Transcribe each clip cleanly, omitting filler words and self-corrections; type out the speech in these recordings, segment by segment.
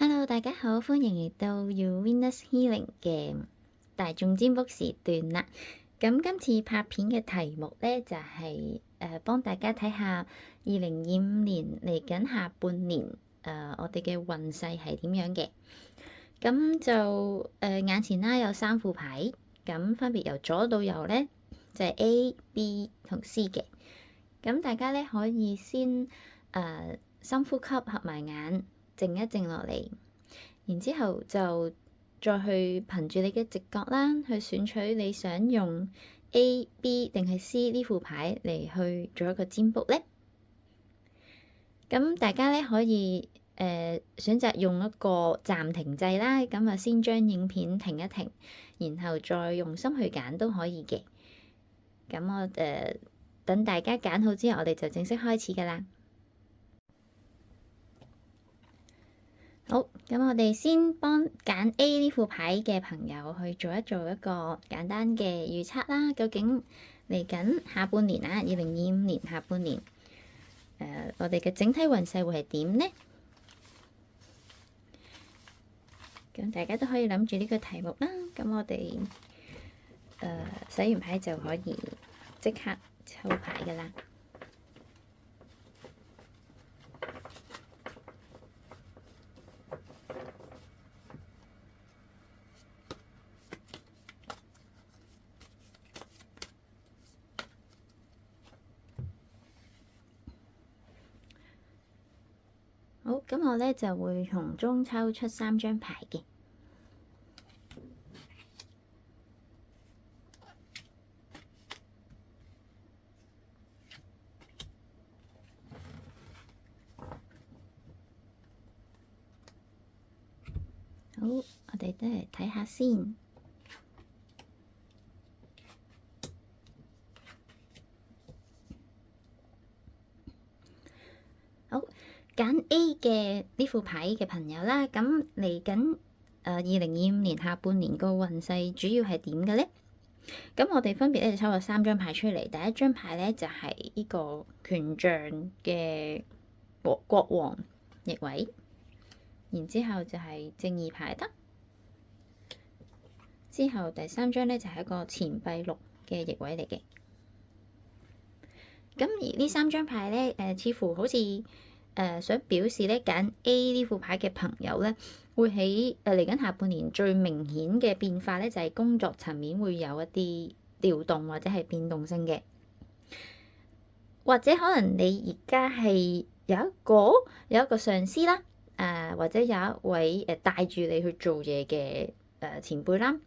Hello，大家好，歡迎嚟到 Uranus Healing 嘅大眾占卜時段啦。咁今次拍片嘅題目呢，就係幫大家睇下2025年嚟緊下半年我哋嘅運勢係點樣嘅。咁就眼前啦有3副牌，咁分別由左到右呢，就係 A、B 同 C 嘅。咁大家呢可以先深呼吸，合埋眼，靜一靜落嚟，然之後就再去憑住你嘅直覺啦，去選取你想用 A、B 定係 C 呢副牌嚟去做一個占卜呢。咁大家咧可以選擇用一個暫停掣啦，咁啊先將影片停一停，然後再用心去揀都可以嘅。咁我等大家揀好之後，我哋就正式開始噶啦。好，咁我哋先幫揀 A 呢副牌嘅朋友去做一個簡單嘅預測啦。究竟嚟緊下半年啊，2025年下半年，我哋嘅整體運勢會係點呢？咁大家都可以諗住呢個題目啦。咁我哋洗完牌就可以即刻抽牌噶啦。好，咁我咧就會從中抽出3張牌嘅。好，我哋都嚟睇下先。好，揀 A 嘅呢副牌嘅朋友啦，咁嚟緊2025年下半年個運勢主要係點嘅呢？咁我哋分別咧就抽咗3張牌出嚟。第一張牌咧就係呢個權杖嘅國王逆位，然之後就係正義牌得，之後第3張咧就係一個錢幣六嘅逆位嚟嘅。咁而呢3張牌咧，似乎好似想表示咧，揀 A 呢副牌嘅朋友咧，會喺嚟緊下半年最明顯嘅變化咧，就係工作層面會有一啲調動或者係變動性嘅，或者可能你而家係有一個上司啦，或者有一位帶住你去做嘢嘅前輩啦，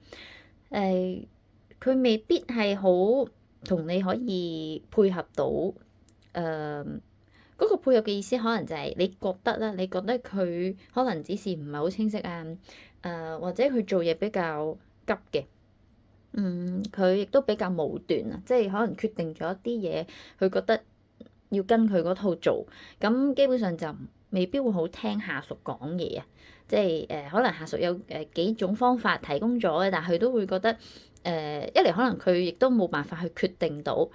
佢未必係好同你可以配合到，嗰個配合嘅意思可能就係你覺得啦，你覺得佢可能指示唔係好清晰啊，或者佢做嘢比較急嘅，佢亦都比較武斷啊，即係可能決定咗一啲嘢，佢覺得要跟佢嗰套做，咁基本上就未必會好聽下屬講嘢啊，即係可能下屬有幾種方法提供咗嘅，但係佢都會覺得一嚟可能佢亦都冇辦法去決定到。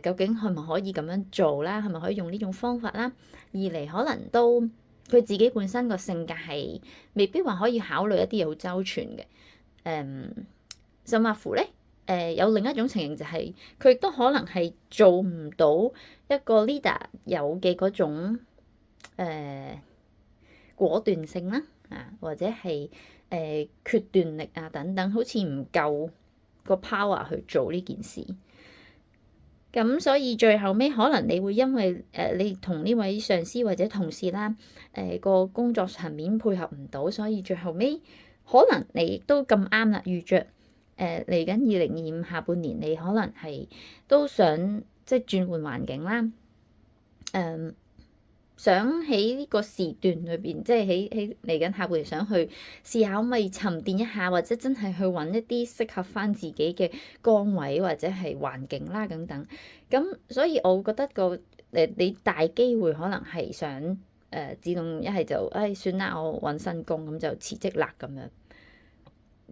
究竟係咪可以咁樣做啦？係咪可以用呢種方法啦？二嚟可能都佢自己本身個性格係未必話可以考慮一啲嘢好周全嘅。甚至乎咧，有另一種情形就係佢亦都可能係做唔到一個 leader 有嘅嗰種果斷性啦，或者係決斷力啊等等，好似唔夠個 power 去做呢件事。咁所以最後尾可能你會因為你同呢位上司或者同事啦，個工作層面配合唔到，所以最後尾可能你亦都咁啱啦，遇着嚟緊2025下半年，你可能係都想即係轉換環境啦，想喺呢個時段裏邊，即係喺嚟緊下半年，想去試下可唔可以沉澱一下，或者真係去揾一啲適合翻自己嘅崗位或者係環境啦等等。咁所以我覺得你大機會可能係想自動一係就算啦，我揾新工咁就辭職啦咁樣。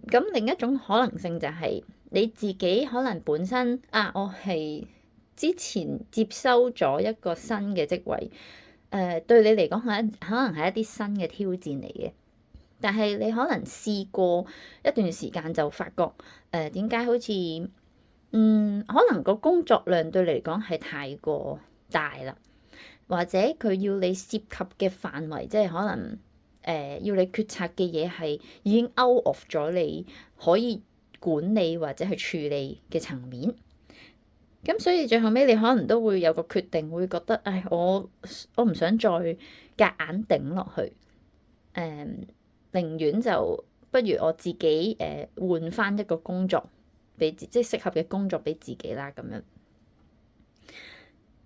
咁另一種可能性就係你自己可能本身我係之前接收咗一個新嘅職位。對你嚟講可能係一啲新嘅挑戰嚟嘅，但係你可能試過一段時間就發覺點解好似可能個工作量對你嚟講係太過大啦，或者佢要你涉及嘅範圍，即係可能要你決策嘅嘢係已經 out of 咗你可以管理或者去處理嘅層面。咁所以最後尾你可能都會有個決定，會覺得唉，我唔想再夾硬頂落去，寧願就不如我自己換翻一個工作俾即係適合嘅工作俾自己啦咁樣。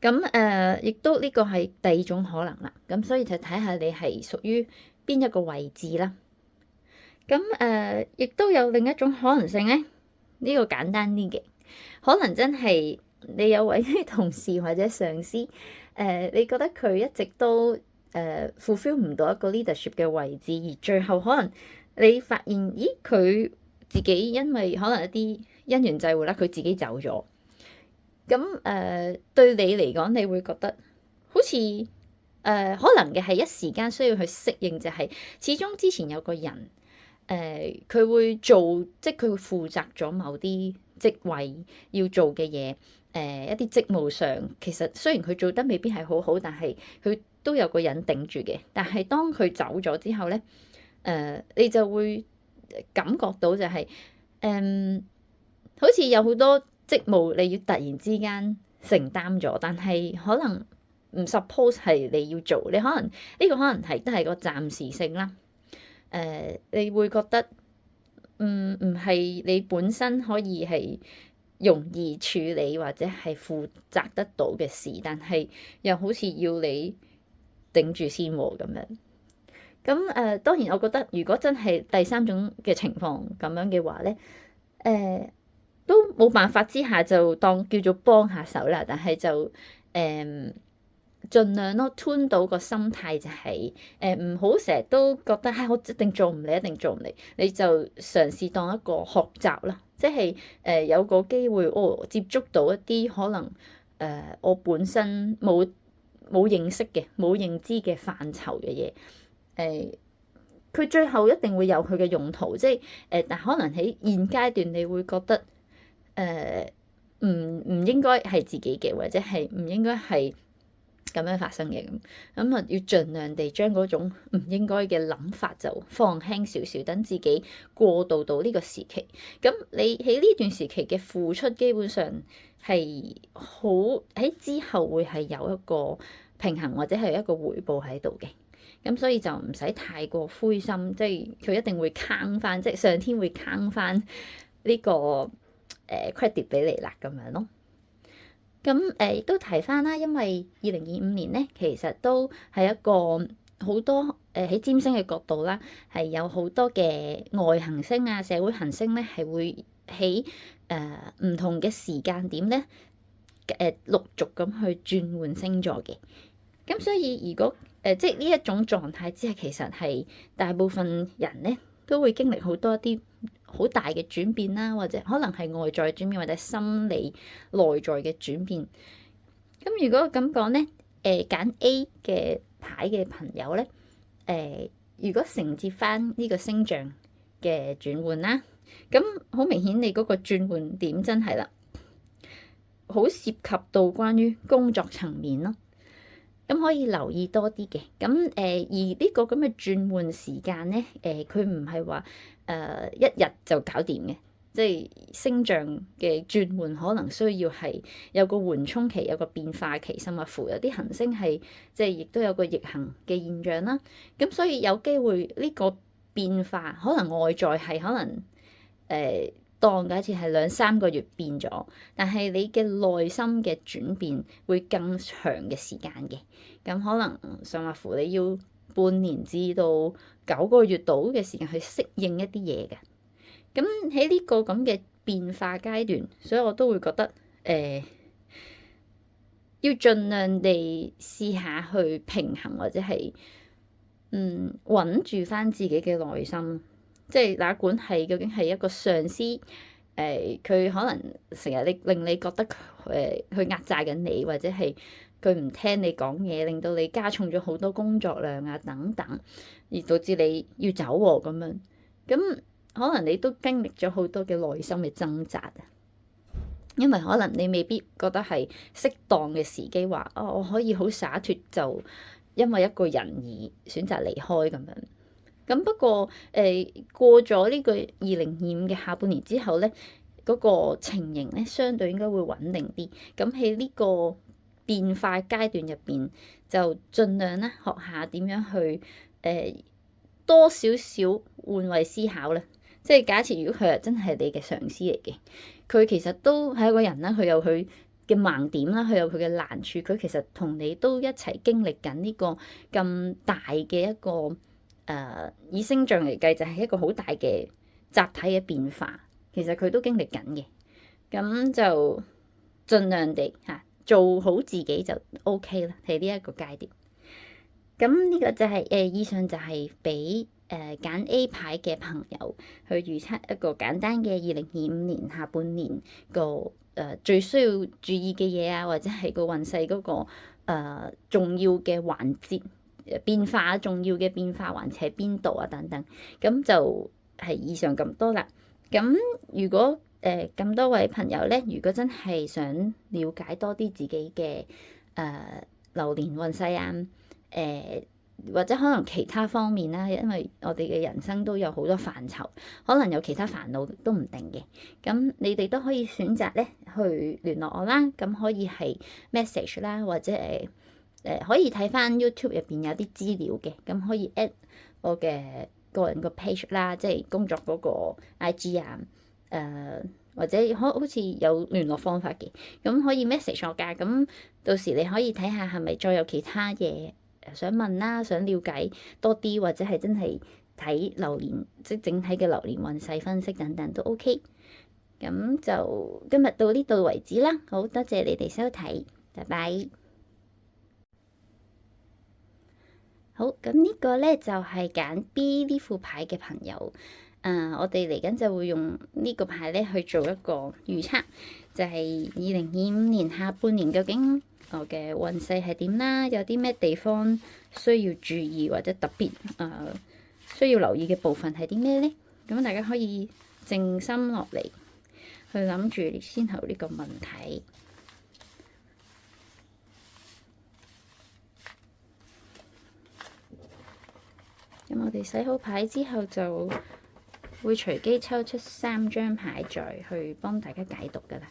咁亦都呢個係第二種可能啦。咁所以就睇下你係屬於邊一個位置啦。咁亦都有另一種可能性咧，呢個簡單啲嘅，可能真係你有位同事或者上司，你覺得佢一直都fulfill 唔到一個 leadership 嘅位置，而最後可能你發現，咦佢自己因為可能一啲因緣際會啦，佢自己走咗。咁對你嚟講，你會覺得好似可能嘅係一時間需要去適應，就係始終之前有個人佢會做，即係佢會負責咗某啲職位要做嘅嘢，一啲職務上其實雖然佢做得未必係好好，但係佢都有個人頂住嘅。但係當佢走咗之後咧，你就會感覺到就係好似有好多職務你要突然之間承擔咗，但係可能唔 suppose 係你要做，你可能呢個可能係都係個暫時性啦。你會覺得唔係你本身可以係容易處理或者係負責得到嘅事，但係又好似要你頂住先喎咁樣。咁當然我覺得如果真係第三種嘅情況咁樣嘅話咧，都冇辦法之下就當叫做幫下手啦，但係就盡量咯，tune 到個心態就係唔好成日都覺得我一定做唔嚟，一定做唔嚟，你就嘗試當一個學習啦，即係有個機會接觸到一啲可能我本身冇認識嘅、冇認知嘅範疇嘅嘢，佢最後一定會有佢嘅用途，即係但可能喺現階段你會覺得唔應該係自己嘅，或者係唔應該係咁樣發生嘅咁啊，要盡量地將嗰種唔應該嘅諗法就放輕少少，等自己過渡到呢個時期。咁你喺呢段時期嘅付出，基本上係好喺之後會係有一個平衡或者係一個回報喺度嘅。咁所以就唔使太過灰心，即係佢一定會坑翻，即係上天會坑翻呢個credit 俾你啦，咁樣咯。咁亦都提翻啦，因為2025年咧，其實都係一個好多喺占星嘅角度啦，係有好多嘅外行星啊、社會行星咧，係會喺唔同嘅時間點咧陸續咁去轉換星座嘅。咁所以如果即係呢一種狀態之下，其實係大部分人咧都會經歷好多一啲好大嘅轉變啦，或者可能係外在轉變，或者心理內在嘅轉變。咁如果咁講咧，揀 A 嘅牌嘅朋友咧，如果承接翻呢個星象嘅轉換啦，咁好明顯你嗰個轉換點真係啦，好涉及到關於工作層面咯。咁可以留意多啲嘅，咁而呢個咁嘅轉換時間咧，佢唔係話一日就搞掂嘅，即係星象嘅轉換可能需要係有個緩衝期，有個變化期，甚至乎有啲行星係即係亦都有個逆行嘅現象啦。咁所以有機會呢個變化可能外在係可能當假設係2-3個月變咗，但係你嘅內心嘅轉變會更長嘅時間嘅。咁可能甚至乎你要半年至到9個月度嘅時間去適應一啲嘢嘅。咁喺呢個咁嘅變化階段，所以我都會覺得要盡量地試下去平衡，或者係穩住翻自己嘅內心。即係哪管係究竟係一個上司，佢可能成日令你覺得佢壓榨緊你，或者係佢唔聽你講嘢，令到你加重咗好多工作量啊等等，而導致你要走喎咁樣。咁可能你都經歷咗好多嘅內心嘅掙扎啊，因為可能你未必覺得係適當嘅時機話，哦，我可以好灑脱就因為一個人而選擇離開咁樣。咁不過過咗呢個2025嘅下半年之後咧，嗰個情形咧相對應該會穩定啲。咁喺呢個變化階段入邊，就盡量咧學下點樣去多少少換位思考咧。即係假設如果佢係真係你嘅上司嚟嘅，佢其實都係一個人啦，佢有佢嘅盲點啦，佢有佢嘅難處，佢其實同你都一齊經歷緊呢個咁大嘅一個以星象嚟計就係一個好大嘅集體嘅變化，其實佢都經歷緊嘅，咁就盡量地做好自己就 OK 啦，喺呢一個階段。咁呢個就係以上就係俾揀 A 牌嘅朋友去預測一個簡單嘅2025年下半年個最需要注意嘅嘢啊，或者係個運勢嗰個重要嘅環節變化，重要嘅變化環節喺邊度啊等等，咁就係以上咁多啦。咁如果咁多位朋友咧，如果真係想了解多啲自己嘅流年運勢啊，或者可能其他方面啦，因為我哋嘅人生都有好多範疇，可能有其他煩惱都唔定嘅。咁你哋都可以選擇咧去聯絡我啦，咁可以係 message 啦，或者可以睇翻 YouTube 入邊有啲資料嘅，咁可以 at 我嘅個人個 page 啦，即係工作嗰個 IG 啊，或者好似有聯絡方法嘅，咁可以 message 我㗎。咁到時你可以睇下係咪再有其他嘢想問啦，想了解多啲，或者係真係睇流年，即係整體嘅流年運勢分析等等都 OK。咁就今日到呢度為止啦，好多謝你哋收睇，拜拜。好，咁呢個咧就係揀 B 呢副牌嘅朋友。我哋嚟緊就會用呢個牌咧去做一個預測，就係2025年下半年究竟我嘅運勢係點啦，有啲咩地方需要注意或者特別需要留意嘅部分係啲咩咧？咁大家可以靜心落嚟去諗住先後呢個問題。咁我哋洗好牌之後，就會隨機抽出3張牌，再去幫大家解讀㗎喇。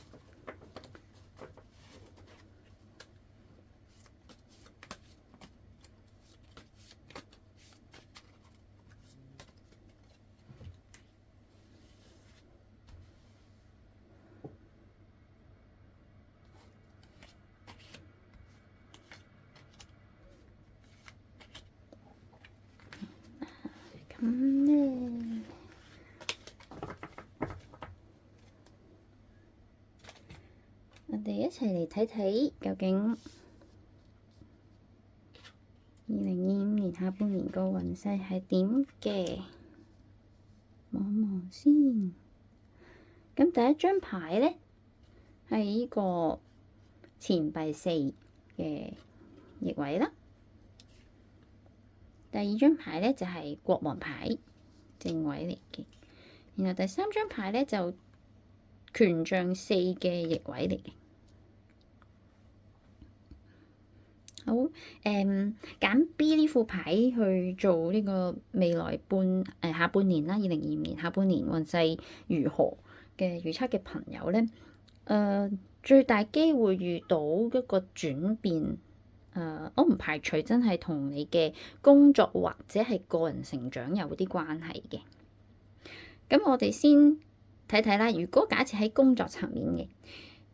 咁咧，我哋一齊嚟睇睇究竟2025年下半年個運勢係點嘅，望望先。咁第一張牌咧係呢個錢幣4嘅逆位啦。第二張牌咧就係國王牌正位嚟嘅，然後第三張牌咧就權杖4嘅逆位嚟嘅。好，揀 B 呢副牌去做呢個未來下半年啦，2025年下半年運勢如何嘅預測嘅朋友咧，最大機會遇到一個轉變。我唔排除真係同你嘅工作或者係個人成長有啲關係嘅。咁我哋先睇睇啦。如果假設喺工作層面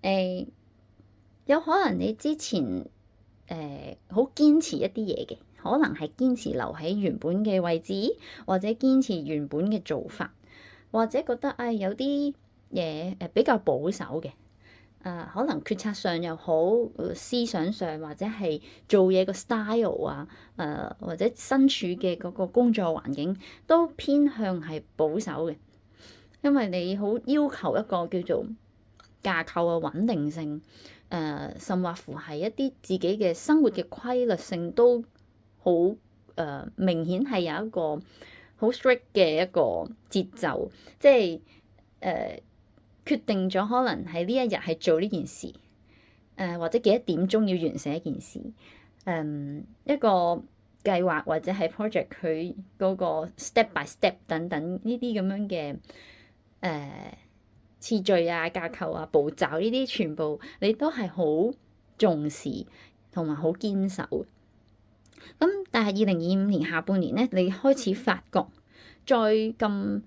嘅，有可能你之前好堅持一啲嘢嘅，可能係堅持留喺原本嘅位置，或者堅持原本嘅做法，或者覺得有啲嘢比較保守嘅。可能決策上又好，思想上或者係做嘢個 style 啊，或者身處嘅嗰個工作環境都偏向係保守嘅，因為你好要求一個叫做架構嘅穩定性，甚或乎係一啲自己嘅生活嘅規律性都好明顯係有一個好 strict 嘅一個節奏，即係決定咗可能喺呢一日係做呢件事，或者幾多點鐘要完成一件事，一個計劃或者係 project 佢嗰個 step by step 等等呢啲咁樣嘅次序啊、架構啊、步驟呢啲全部你都係好重視同埋好堅守。咁但係2025年下半年咧，你開始發覺再咁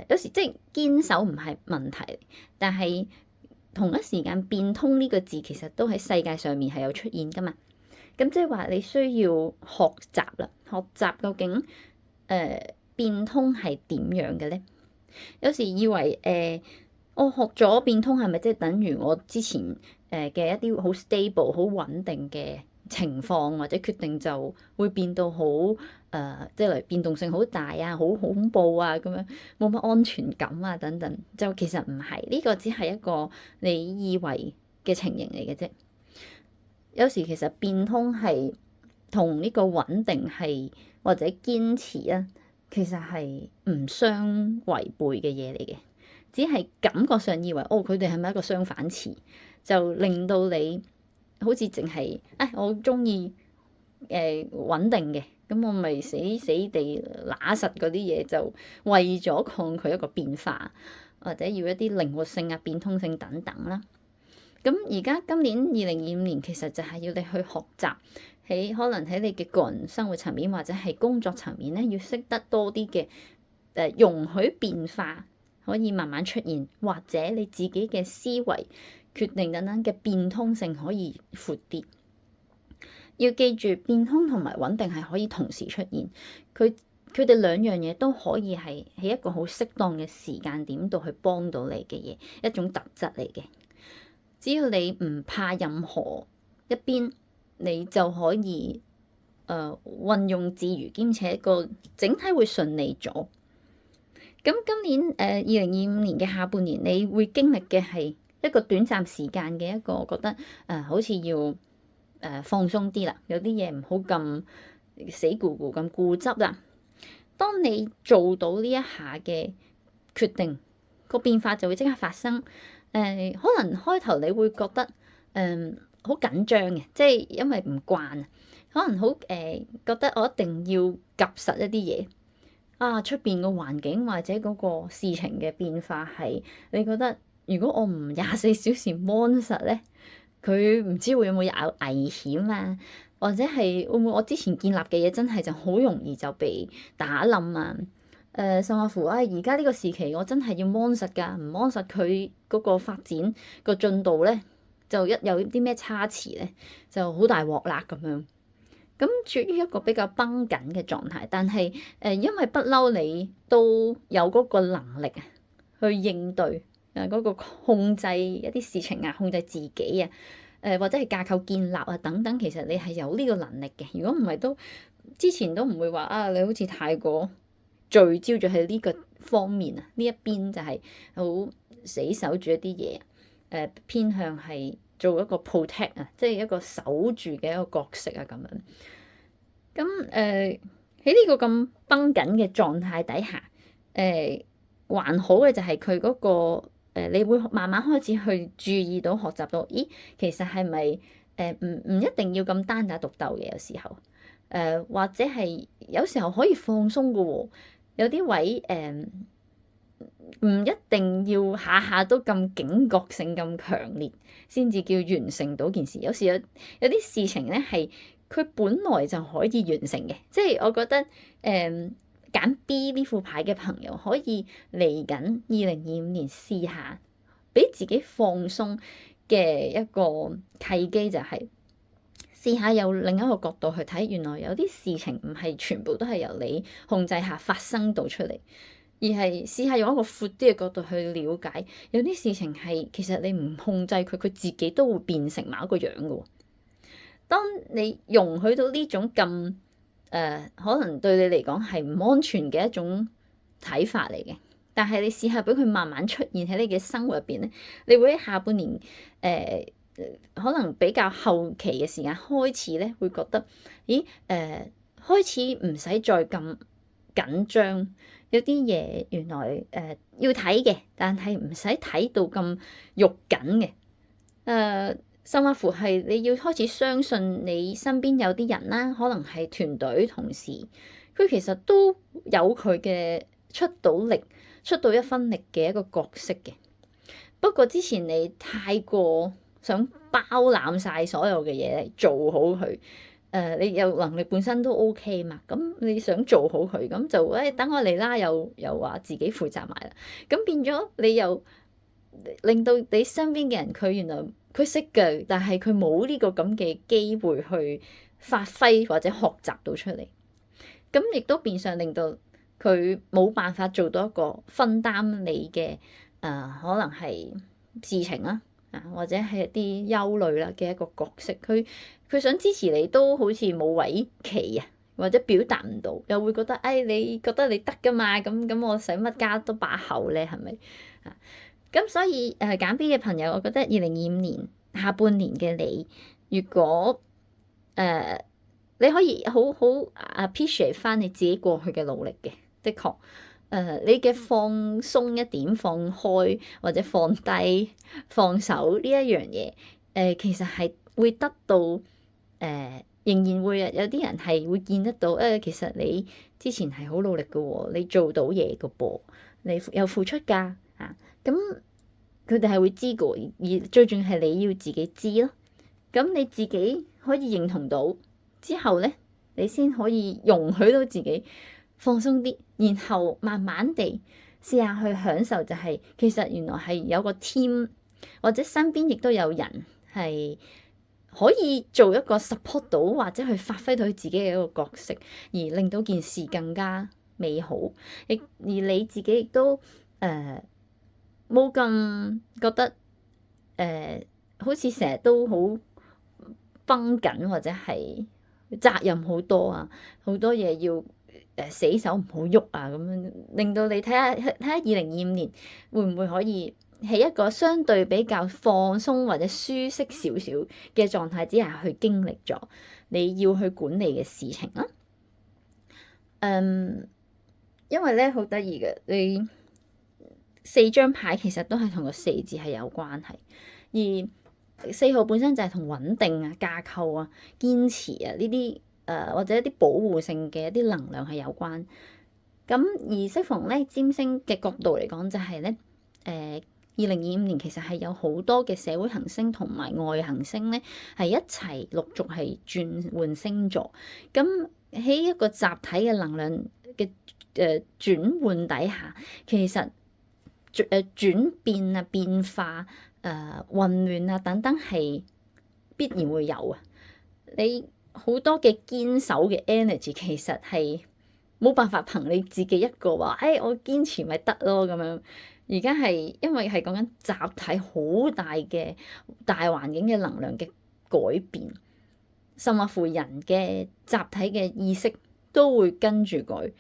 有時即係堅守唔係問題，但係同一時間變通呢個字其實都喺世界上面係有出現㗎嘛。咁即係話你需要學習啦，學習究竟變通係點樣嘅咧？有時以為我學咗變通係咪即係等於我之前嘅一啲好 stable、好穩定嘅情況或者決定就會變到好即係例如變動性好大啊、好恐怖啊咁樣，冇乜安全感啊等等，就其實唔係，呢個只係一個你以為嘅情形嚟嘅啫。有時其實變通係同呢個穩定係或者堅持啊，其實係唔相違背嘅嘢嚟嘅，只係感覺上以為佢哋係咪一個相反詞，就令到你好似淨係我中意穩定嘅，咁我咪死死地揦實嗰啲嘢，就為咗抗拒一個變化，或者要一啲靈活性啊、變通性等等啦。咁而家今年2025年其實就係要你去學習，可能喺你嘅個人生活層面或者係工作層面咧，要識得多啲嘅容許變化可以慢慢出現，或者你自己嘅思維決定等等嘅變通性可以闊啲。要記住變通同埋穩定係可以同時出現，佢哋兩樣嘢都可以係喺一個好適當嘅時間點度去幫到你嘅嘢，一種特質嚟嘅。只要你唔怕任何一邊，你就可以運用自如，兼且個整體會順利咗。咁今年2025年嘅下半年，你會經歷嘅係一個短暫時間嘅一個覺得好似要放鬆啲啦，有啲嘢唔好咁死咕咕咁固執啦。當你做到呢一下嘅決定，個變化就會即刻發生。可能開頭你會覺得好緊張嘅，即係因為唔慣，可能好覺得我一定要夾實一啲嘢啊。出邊個環境或者嗰個事情嘅變化係你覺得，如果我唔24小時 mon 實咧，佢唔知會有冇有危險啊，或者係會唔會我之前建立嘅嘢真係就好容易就被打冧啊？甚至乎而家呢個時期我真係要 mon 實㗎，唔 mon 實佢嗰個發展個進度咧，就有啲咩差池咧，就好大鑊啦咁樣。咁處於一個比較繃緊嘅狀態，但係因為不嬲你都有嗰個能力啊，去應對嗰個控制一啲事情啊，控制自己啊，或者係架構建立啊等等，其實你係有呢個能力嘅。如果唔係都之前都唔會話你好似太過聚焦咗喺呢個方面啊，呢一邊就係好死守住一啲嘢，偏向係做一個 protect 啊，即係一個守住嘅一個角色啊咁樣。咁喺呢個咁繃緊嘅狀態底下，還好嘅就係佢嗰個你會慢慢開始去注意到、學習到，咦，其實係咪唔一定要咁單打獨鬥嘅？有時候或者係有時候可以放鬆嘅喎。有啲位唔一定要下下都咁警覺性咁強烈，先至叫完成到件事。有時有啲事情咧係佢本來就可以完成嘅，即係我覺得揀 B 呢副牌嘅朋友可以嚟緊2025年試下，俾自己放鬆嘅一個契機就係試下有另一個角度去睇，原來有啲事情唔係全部都係由你控制下發生到出嚟，而係試下用一個闊啲嘅角度去了解，有啲事情係其實你唔控制佢，佢自己都會變成某一個樣嘅。當你容許到呢種咁可能對你嚟講係唔安全嘅一種睇法嚟嘅，但係你試下俾佢慢慢出現喺你嘅生活入邊咧，你會喺下半年可能比較後期嘅時間開始咧，會覺得咦開始唔使再咁緊張，有啲嘢原來要睇嘅，但係唔使睇到咁肉緊嘅。甚或乎係你要開始相信你身邊有啲人啦，可能係團隊同事，佢其實都有佢嘅出到力、出到一分力嘅一個角色嘅。不過之前你太過想包攬晒所有嘅嘢嚟做好佢，你有能力本身都 OK 嘛，咁你想做好佢，咁就等我嚟啦，又話自己負責埋啦，咁變咗你又令到你身邊嘅人佢原來佢識嘅，但係佢冇呢個咁嘅機會去發揮或者學習到出嚟，咁亦都變相令到佢冇辦法做到一個分擔你嘅可能係事情啦，或者係一啲憂慮啦嘅一個角色，佢想支持你都好似冇位企啊，或者表達唔到，又會覺得你覺得你得㗎嘛，咁我使乜加多把口咧？係咪啊？咁所以揀 B 嘅朋友，我覺得2025年下半年嘅你，如果你可以好 appreciate 翻你自己過去嘅努力嘅，的確你嘅放鬆一點、放開或者放低、放手呢一樣嘢，其實係會得到仍然會有啲人係會見得到其實你之前係好努力嘅喎，你做到嘢嘅噃，你有付出㗎。咁佢哋係會知嘅，而最重要係你要自己知咯。咁你自己可以認同到之後咧，你先可以容許到自己放鬆啲，然後慢慢地試下去享受，就係其實原來係有個 team 或者身邊亦都有人係可以做一個 support 到或者去發揮到佢自己嘅一個角色，而令到件事更加美好。而你自己亦都冇咁覺得好似成日都好繃緊，或者係責任好多啊，好多嘢要死手唔好喐啊，咁樣令到你睇下2025年會唔會可以喺一個相對比較放鬆或者舒適少少嘅狀態之下去經歷咗你要去管理嘅事情啦。因為咧好得意嘅，你4張牌其實都係同個4字係有關係，而4號本身就係同穩定啊、架構啊、堅持啊呢啲或者一啲保護性嘅一啲能量係有關。咁而適逢咧占星嘅角度嚟講，就係咧2025年其實係有好多嘅社會行星同埋外行星咧係一齊陸續係轉換星座。咁喺一個集體嘅能量嘅轉換底下，其實轉變啊、變化、混亂啊等等係必然會有啊。你好多嘅堅守嘅 energy 其實係冇辦法憑你自己一個話，我堅持咪得咯咁樣。而家係因為係講緊集體好大嘅大環境嘅能量嘅改變，甚或乎人嘅集體嘅意識都會跟住改。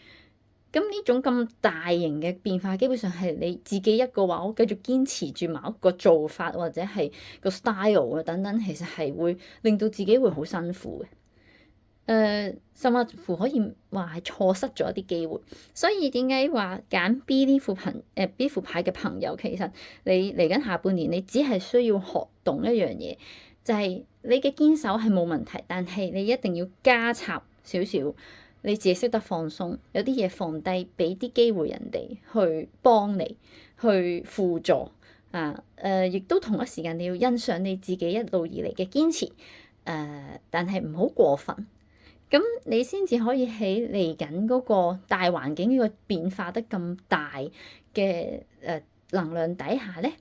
咁呢種咁大型嘅變化，基本上係你自己一個話，我繼續堅持住某一個做法或者係個 style 啊等等，其實係會令到自己會好辛苦嘅。甚至乎可以話係錯失咗一啲機會。所以點解話揀 B 呢副牌嘅朋友，其實你嚟緊下半年，你只係需要學懂一樣嘢，就係你嘅堅守係冇問題，但係你一定要加插少少。你自己識得放鬆，有啲嘢放低，俾啲機會人哋去幫你，去輔助亦都同一時間你要欣賞你自己一路以嚟嘅堅持，但係唔好過分，咁你先至可以喺嚟緊嗰個大環境呢個變化得咁大嘅能量底下咧，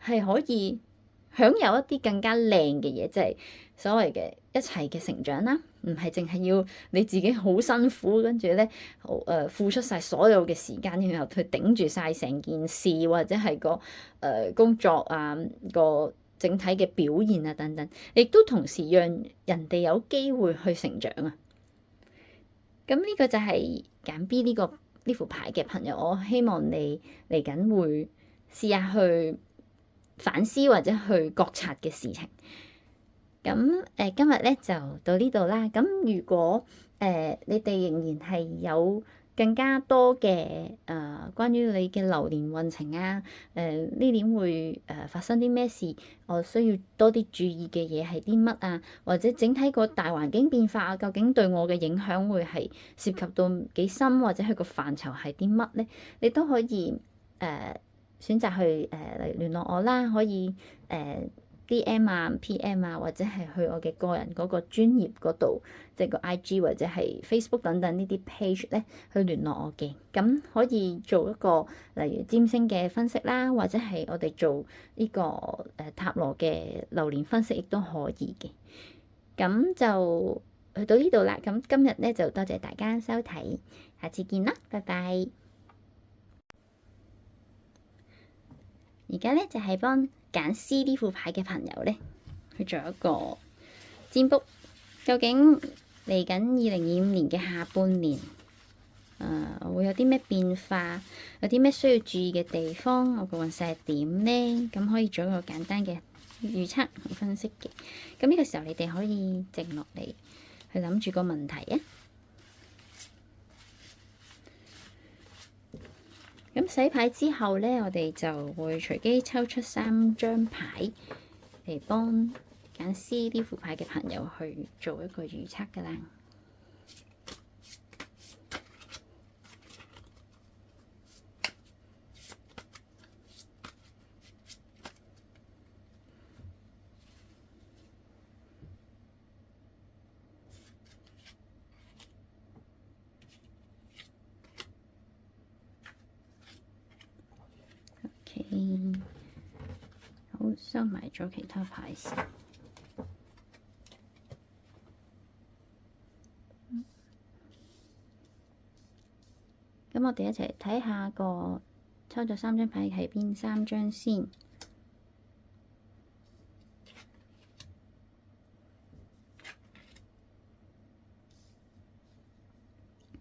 係可以享有一啲更加靚嘅嘢，即係所謂嘅一齊嘅成長啦。唔係淨係要你自己好辛苦，跟住咧付出晒所有嘅時間，然後去頂住晒成件事，或者係個工作啊個整體嘅表現啊等等，亦都同時讓人哋有機會去成長啊。咁呢個就係揀 B 呢副牌嘅朋友，我希望你嚟緊會試下去反思或者去覺察嘅事情。咁今日咧就到呢度啦。咁如果你哋仍然係有更加多嘅關於你嘅流年運程啊，呢年會發生啲咩事，我需要多啲注意嘅嘢係啲乜啊？或者整體個大環境變化啊，究竟對我嘅影響會係涉及到幾深，或者佢個範疇係啲乜咧？你都可以選擇去嚟聯絡我啦，可以DM 啊、PM 啊，或者係去我嘅個人嗰個專頁嗰度，即係個 IG 或者係 Facebook 等等呢啲 page 咧，去聯絡我嘅。咁可以做一個例如占星嘅分析啦，或者係我哋做呢個塔羅嘅流年分析亦都可以嘅。咁就去到呢度啦。咁今日咧就多謝大家收睇，下次見啦，拜拜。而家咧就係幫揀 C 呢副牌嘅朋友咧去做一個占卜，究竟嚟緊2025年嘅下半年，會有啲咩變化，有啲咩需要注意嘅地方，我個運勢係點咧？咁可以做一個簡單嘅預測同分析嘅。咁呢個時候你哋可以靜落嚟去諗住個問題啊。咁洗牌之後咧，我哋就會隨機抽出3張牌嚟幫揀 C 呢副牌嘅朋友去做一個預測噶啦。好，收埋咗其他牌先。咁我哋一齊睇下個抽咗3張牌係邊3張先。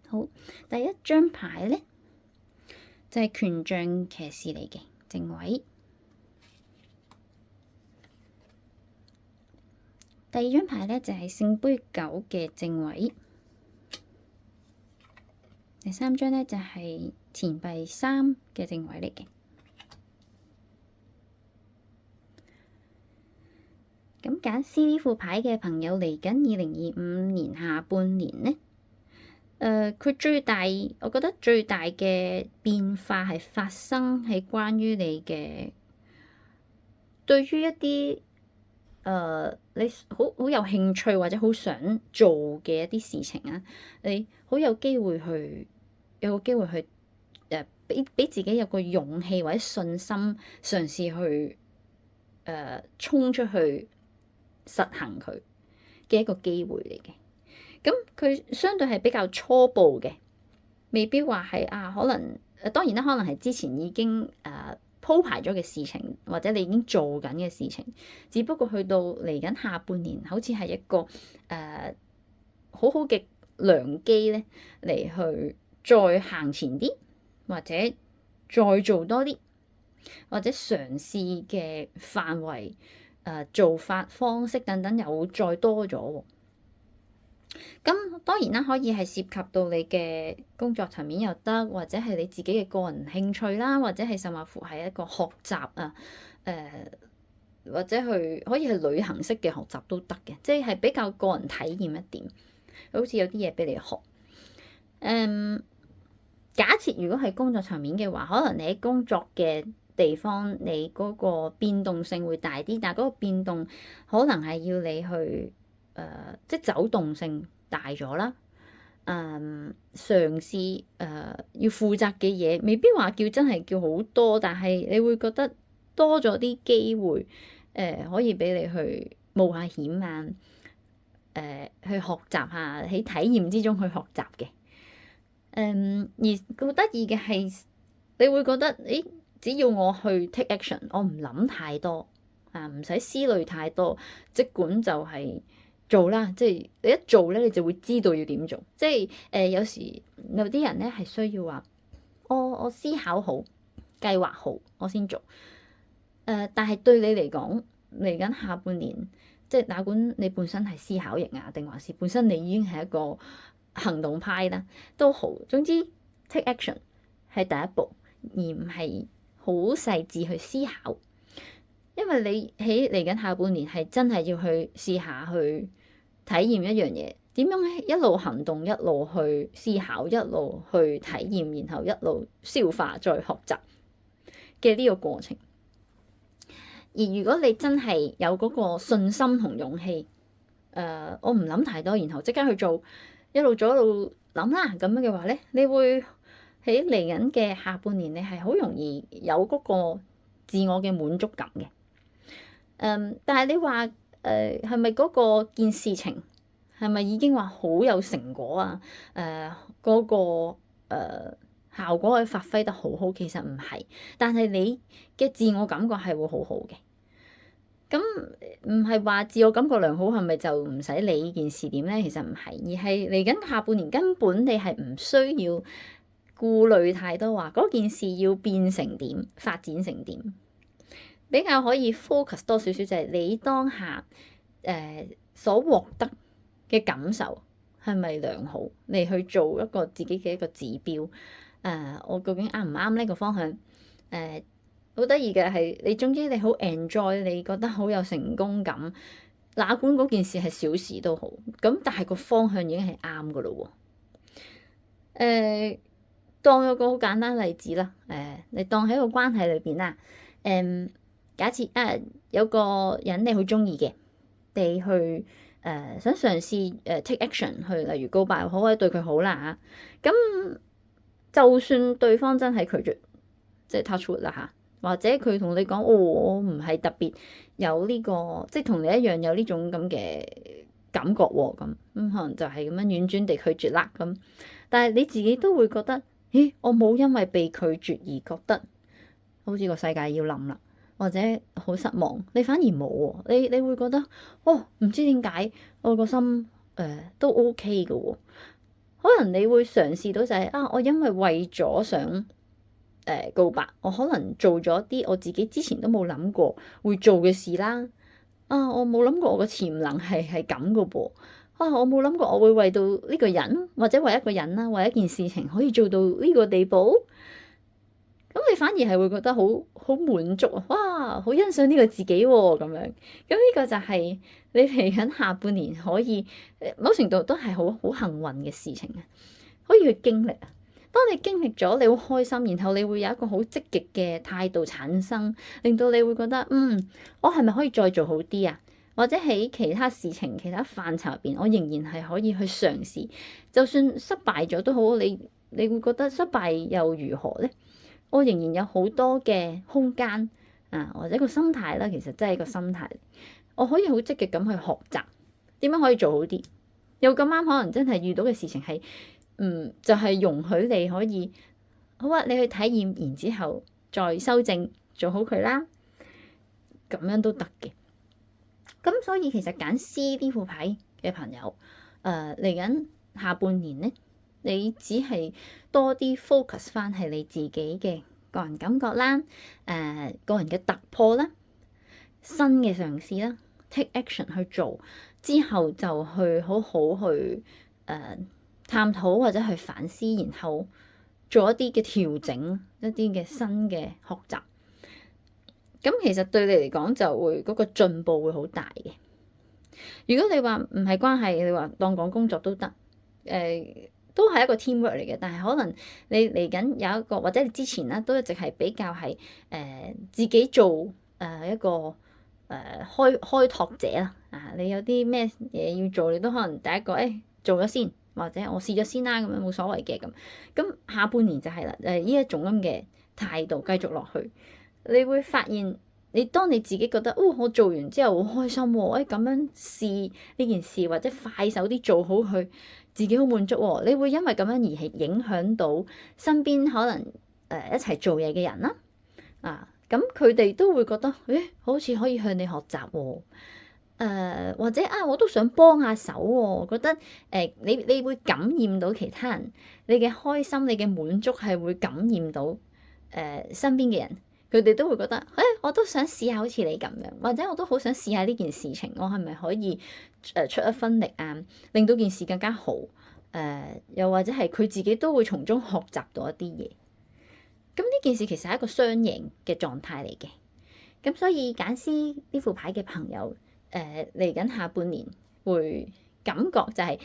好，第一張牌咧就係權杖騎士嚟嘅正位。第二張牌咧就係聖杯9嘅正位。第3張咧就係錢幣3嘅正位嚟嘅。咁揀 C 呢副牌嘅朋友嚟緊2025年下半年咧，佢我覺得最大嘅變化係發生喺關於你嘅對於一啲你好有興趣或者好想做嘅一啲事情啊，你好有機會去俾自己有個勇氣或者信心嘗試去衝出去實行佢嘅一個機會嚟嘅。咁佢相對係比較初步嘅，未必話係可能當然啦，可能係之前已經鋪排咗嘅事情，或者你已經做緊嘅事情，只不過去到嚟緊下半年，好似係一個好好嘅良機咧，嚟去再行前啲，或者再做多啲，或者嘗試嘅範圍、做法、方式等等又再多咗。咁當然啦，可以係涉及到你嘅工作層面又得，或者係你自己嘅個人興趣啦，或者係甚或乎係一個學習啊，或者可以係旅行式嘅學習都得嘅，即係比較個人體驗一點，好似有啲嘢俾你學。假設如果係工作層面嘅話，可能你喺工作嘅地方，你嗰個變動性會大啲，但係嗰個變動可能係要你去即係走動性大咗啦。嘗試要負責嘅嘢，未必話真係叫好多，但係你會覺得多咗啲機會，可以俾你去冒下險啊，去學習下，喺體驗之中去學習嘅。而好得意嘅係，你會覺得，只要我去 take action，我唔諗太多，唔使思慮太多，即管就係做啦。即係你一做咧，你就會知道要點做。即係有時有啲人咧係需要話，我思考好、計劃好，我先做。但係對你嚟講，嚟緊下半年，即係哪管你本身係思考型啊，定還是本身你已經係一個行動派啦，都好。總之 take action 係第一步，而唔係好細緻去思考。因為你喺嚟緊下半年係真係要去試下去體驗一樣嘢，點樣一路行動，一路去思考，一路去體驗，然後一路消化再學習嘅呢個過程。而如果你真係有嗰個信心同勇氣，我唔諗太多，然後即刻去做，一路做一路諗啦，咁樣嘅話咧，你會喺嚟緊嘅下半年，你係好容易有嗰個自我嘅滿足感嘅。但係你話係咪嗰個件事情係咪已經話好有成果啊？嗰個效果可以發揮得好好，其實唔係，但係你嘅自我感覺係會好好嘅。咁唔係話自我感覺良好係咪就唔使理呢件事點咧？其實唔係，而係嚟緊下半年根本你係唔需要顧慮太多，話嗰件事要變成點，發展成點，比較可以 focus 多少少就係你當下所獲得嘅感受係咪良好，你去做一個自己嘅一個指標。我究竟啱唔啱呢個方向？好得意嘅係，你總之你好 enjoy，你覺得好有成功感，哪管嗰件事係小事都好，咁但係個方向已經係啱噶咯喎。當有個好簡單例子啦，你當喺個關係裏邊啦，假設有個人你好中意嘅，你去想嘗試take action 去，例如告白又好，或者對佢好啦嚇，咁就算對方真係拒絕，即係 touch wood 啦嚇。或者佢同你講，我唔係特別有呢個，即係同你一樣有呢種咁嘅感覺喎，咁可能就係咁樣婉轉地拒絕啦咁。但係你自己都會覺得，咦，我冇因為被拒絕而覺得好似個世界要冧啦，或者好失望。你反而冇喎，你會覺得，唔知點解我個心都 OK 嘅喎。可能你會嘗試到就係我因為咗想告白，我可能做咗啲我自己之前都冇諗過會做嘅事啦。我冇諗過我個潛能係咁嘅噃。我冇諗過我會為到呢個人，或者為一個人啦，為一件事情可以做到呢個地步。咁你反而係會覺得好滿足啊！哇，好欣賞呢個自己喎，咁樣。咁呢個就係你嚟緊下半年可以某程度都係好幸運嘅事情啊，可以去經歷啊。當你經歷咗，你好開心，然後你會有一個好積極嘅態度產生，令到你會覺得，我係咪可以再做好啲啊？或者喺其他事情、其他範疇入邊，我仍然係可以去嘗試，就算失敗咗都好，你會覺得失敗又如何咧？我仍然有好多嘅空間或者個心態啦，其實真係個心態，我可以好積極咁去學習點樣可以做好啲。又咁啱可能真係遇到嘅事情係。就係容許你可以好啊，你去體驗，然之後再修正做好佢啦，咁樣都得嘅。咁所以其實揀 C 呢副牌嘅朋友，嚟緊下半年咧，你只係多啲 focus 翻係你自己嘅個人感覺啦，個人嘅突破啦，新嘅嘗試啦 ，take action 去做之後就去好好去探討或者去反思，然後做一啲嘅調整，一啲嘅新嘅學習。咁其實對你嚟講就會嗰個進步會好大嘅。如果你話唔係關係，你話當講工作都得，都係一個 teamwork 嚟嘅。但係可能你嚟緊有一個，或者你之前咧都一直係比較係自己做一個開拓者啦。你有啲咩嘢要做，你都可能第一個做咗先。或者我試咗先啦，咁樣冇所謂嘅咁。咁下半年就係啦，呢一種咁嘅態度繼續落去，你會發現你當你自己覺得我做完之後好開心喎，咁樣試呢件事或者快手啲做好佢，自己好滿足喎。你會因為咁樣而係影響到身邊可能一齊做嘢嘅人啦。咁佢哋都會覺得好似可以向你學習喎。或者我都想幫下手喎，覺得你會感染到其他人，你嘅開心、你嘅滿足係會感染到身邊嘅人，佢哋都會覺得，我都想試下好似你咁樣，或者我都好想試下呢件事情，我係咪可以出一分力啊，令到件事更加好？又或者係佢自己都會從中學習到一啲嘢。咁呢件事其實係一個雙贏嘅狀態嚟嘅。咁所以揀師呢副牌嘅朋友，嚟緊下半年會感覺就係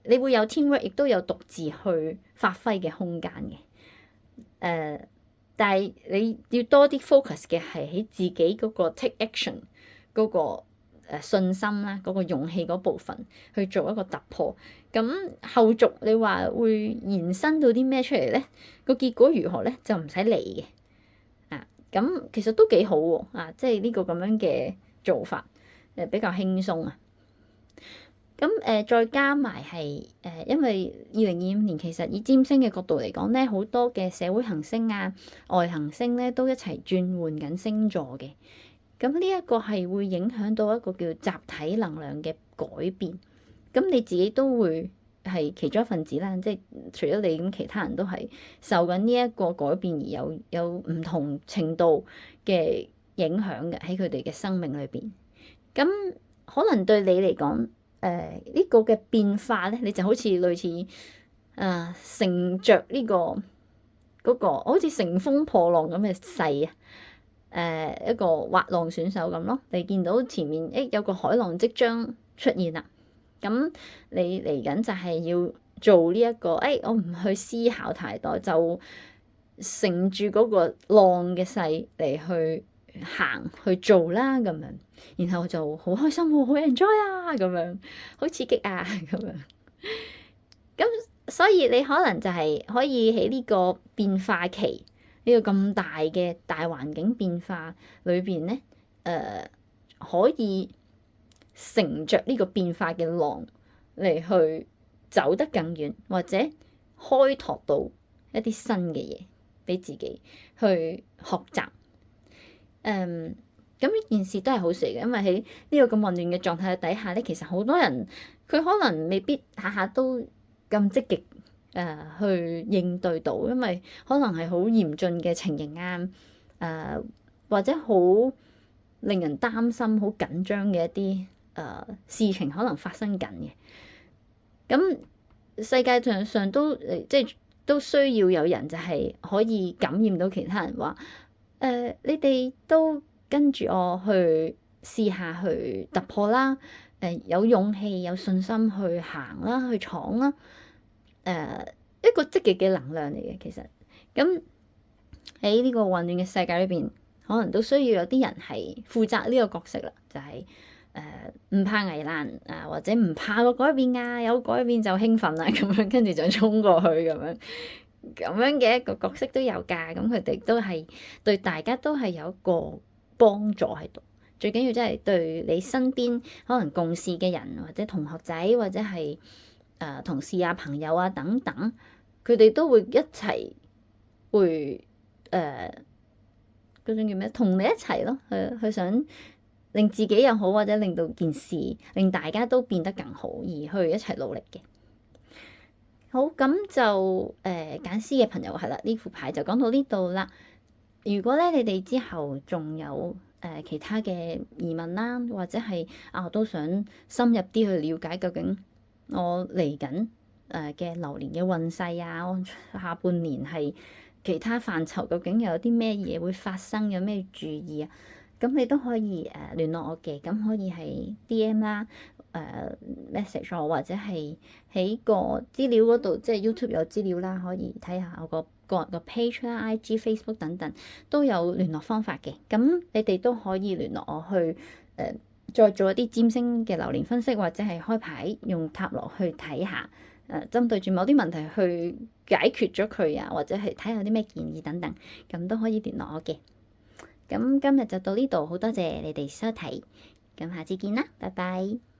你會有 teamwork，亦都有獨自去發揮嘅空間嘅。但係你要多啲 focus 嘅係喺自己嗰個 take action 嗰個信心啦，嗰個勇氣嗰部分去做一個突破。咁後續你話會延伸到啲咩出嚟咧？個結果如何咧？就唔使理嘅。咁其實都幾好喎。即係呢個咁樣嘅做法，比較輕鬆啊。咁再加埋係因為2025年其實以占星嘅角度嚟講咧，好多嘅社會行星啊、外行星咧都一齊轉換緊星座嘅。咁呢一個係會影響到一個叫集體能量嘅改變。咁你自己都會係其中一份子啦，即係除咗你咁，其他人都係受緊呢一個改變而有唔同程度嘅影響嘅喺佢哋嘅生命裏邊。咁可能對你嚟講，呢個嘅變化咧，你就好似類似乘着呢個嗰個好似乘風破浪咁嘅勢啊，一個滑浪選手咁咯。你見到前面有個海浪即將出現啦，咁你嚟緊就係要做呢一個我唔去思考太多，就乘住嗰個浪嘅勢嚟去行去做啦咁樣，然後就好開心喎，好 enjoy 啊咁樣，好刺激啊咁樣。咁所以你可能就係可以喺呢個變化期，呢個咁大嘅大環境變化裏邊咧，可以乘着呢個變化嘅浪嚟去走得更遠，或者開拓到一啲新嘅嘢俾自己去學習。咁呢件事都係好事嘅，因為喺呢個咁混亂嘅狀態底下咧，其實好多人佢可能未必下下都咁積極去應對到，因為可能係好嚴峻嘅情形啊，或者好令人擔心、好緊張嘅一啲事情可能發生緊嘅。咁世界上都即係都需要有人就係可以感染到其他人，話你哋都跟住我去試下去突破啦，有勇氣有信心去行啦，去闖啦，一個積極嘅能量嚟嘅。其實咁喺呢個混亂嘅世界裏邊，可能都需要有啲人係負責呢個角色啦，就係唔怕危難或者唔怕個改變啊，有改變就興奮啦，咁樣跟住就衝過去咁樣嘅一個角色都有㗎。咁佢哋都係對大家都係有一個幫助喺度。最緊要真係對你身邊可能共事嘅人，或者同學仔，或者係同事啊、朋友啊等等，佢哋都會一齊會嗰種叫咩？同你一齊咯，去想令自己又好，或者令到件事令大家都變得更好，而去一齊努力嘅。好，咁就揀師嘅朋友係啦，呢副牌就講到呢度啦。如果咧你哋之後仲有其他嘅疑問啦，或者係我都想深入啲去了解究竟我嚟緊嘅流年嘅運勢啊，我下半年係其他範疇究竟有啲咩嘢會發生，有咩注意啊？咁你都可以聯絡我嘅，咁可以係 DM 啦。message 我，或者係喺個資料嗰度，即係 YouTube 有資料啦，可以睇下我個人個 page 啦、IG、Facebook 等等都有聯絡方法嘅。咁你哋都可以聯絡我去再做一啲占星嘅流年分析，或者係開牌用塔羅去睇下針對住某啲問題去解決咗佢啊，或者係睇下有啲咩建議等等，咁都可以聯絡我嘅。咁今日就到呢度，好多謝你哋收睇，咁下次見啦，拜拜。